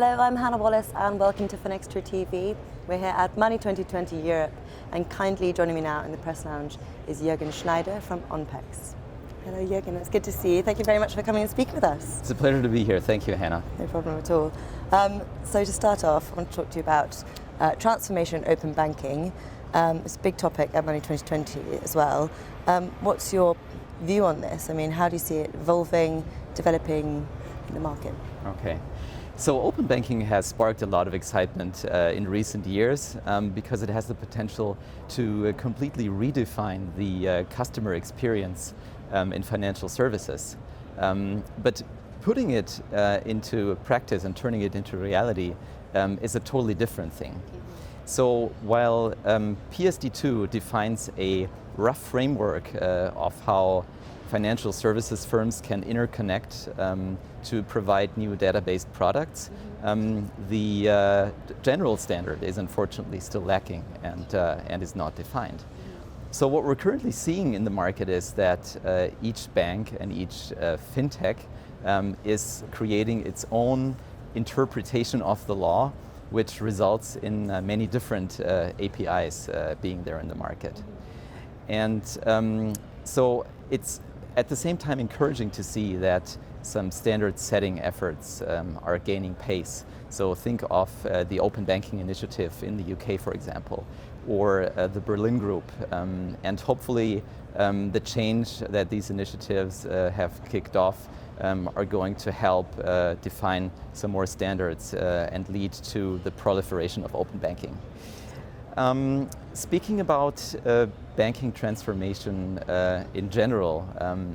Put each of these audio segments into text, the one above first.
Hello, I'm Hannah Wallace and welcome to Finextra TV. We're here at Money 2020 Europe, and kindly joining me now in the press lounge is Jürgen Schneider from ONPEX. Hello Jürgen, it's good to see you. Thank you very much for coming and speaking with us. It's a pleasure to be here. Thank you, Hannah. No problem at all. So to start off, I want to talk to you about transformation and open banking. It's a big topic at Money 2020 as well. What's your view on this? I mean, how do you see it evolving, developing in the market? Okay. So open banking has sparked a lot of excitement in recent years because it has the potential to completely redefine the customer experience in financial services. But putting it into practice and turning it into reality is a totally different thing. So while PSD2 defines a rough framework of how financial services firms can interconnect to provide new database products, the general standard is unfortunately still lacking and is not defined. So what we're currently seeing in the market is that each bank and each fintech is creating its own interpretation of the law, which results in many different APIs being there in the market. And so it's at the same time encouraging to see that some standard setting efforts are gaining pace. So think of the Open Banking Initiative in the UK, for example, or the Berlin Group, and hopefully the change that these initiatives have kicked off are going to help define some more standards and lead to the proliferation of open banking. Speaking about banking transformation in general,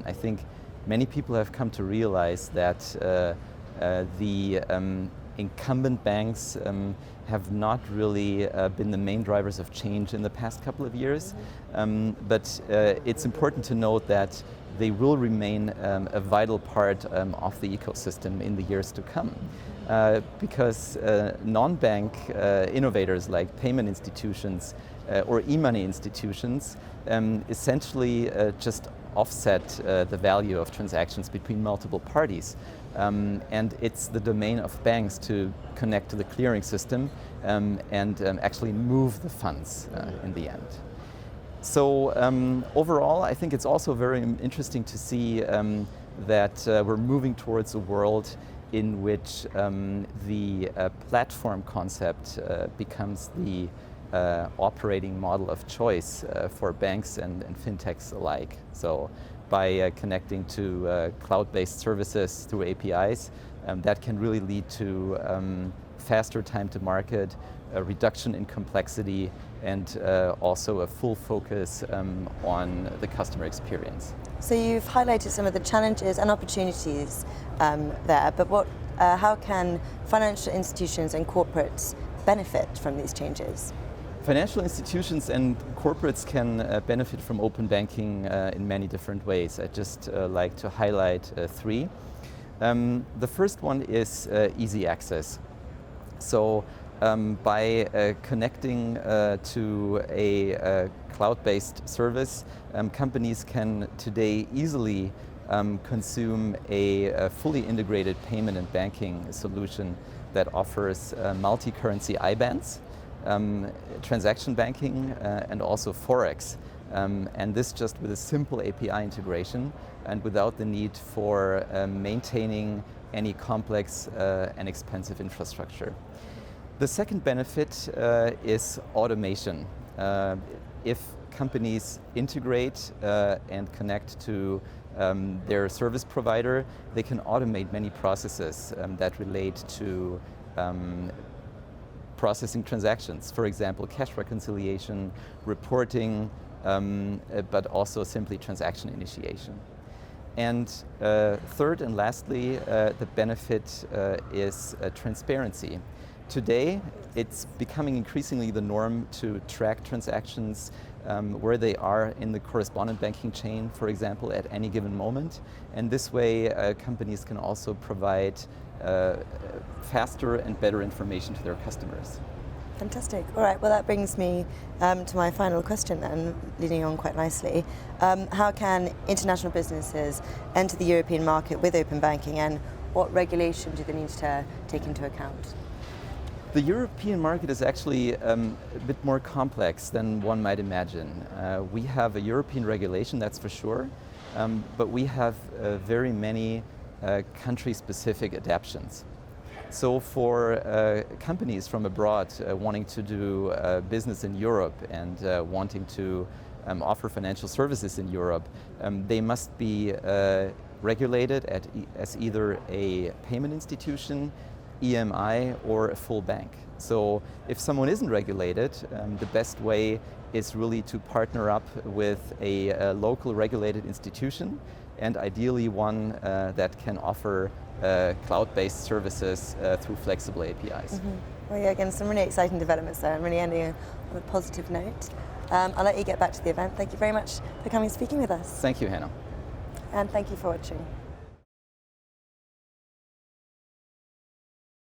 I think many people have come to realize that the incumbent banks have not really been the main drivers of change in the past couple of years, but it's important to note that they will remain a vital part of the ecosystem in the years to come. Because non-bank innovators like payment institutions or e-money institutions essentially just offset the value of transactions between multiple parties. And it's the domain of banks to connect to the clearing system and actually move the funds in the end. So overall, I think it's also very interesting to see that we're moving towards a world in which the platform concept becomes the operating model of choice for banks and fintechs alike. So by connecting to cloud-based services through APIs, that can really lead to faster time to market, a reduction in complexity, and also a full focus on the customer experience. So you've highlighted some of the challenges and opportunities there, but how can financial institutions and corporates benefit from these changes? Financial institutions and corporates can benefit from open banking in many different ways. I'd just like to highlight three. The first one is easy access. So by connecting to a cloud-based service, companies can today easily consume a fully integrated payment and banking solution that offers multi-currency IBANs, transaction banking, and also Forex. And this just with a simple API integration and without the need for maintaining any complex and expensive infrastructure. The second benefit is automation. If companies integrate and connect to their service provider, they can automate many processes that relate to processing transactions. For example, cash reconciliation, reporting, but also simply transaction initiation. And third and lastly, the benefit is transparency. Today, it's becoming increasingly the norm to track transactions where they are in the correspondent banking chain, for example, at any given moment. And this way, companies can also provide faster and better information to their customers. Fantastic. All right, well that brings me to my final question then, leading on quite nicely. How can international businesses enter the European market with open banking, and what regulation do they need to take into account? The European market is actually a bit more complex than one might imagine. We have a European regulation, that's for sure, but we have very many country-specific adaptations. So for companies from abroad wanting to do business in Europe and wanting to offer financial services in Europe, they must be regulated as either a payment institution, EMI, or a full bank. So if someone isn't regulated, the best way is really to partner up with a local regulated institution, and ideally one that can offer cloud-based services through flexible APIs. Well, yeah, again, some really exciting developments there, and really ending on a positive note. I'll let you get back to the event. Thank you very much for coming and speaking with us. Thank you, Hannah. And thank you for watching.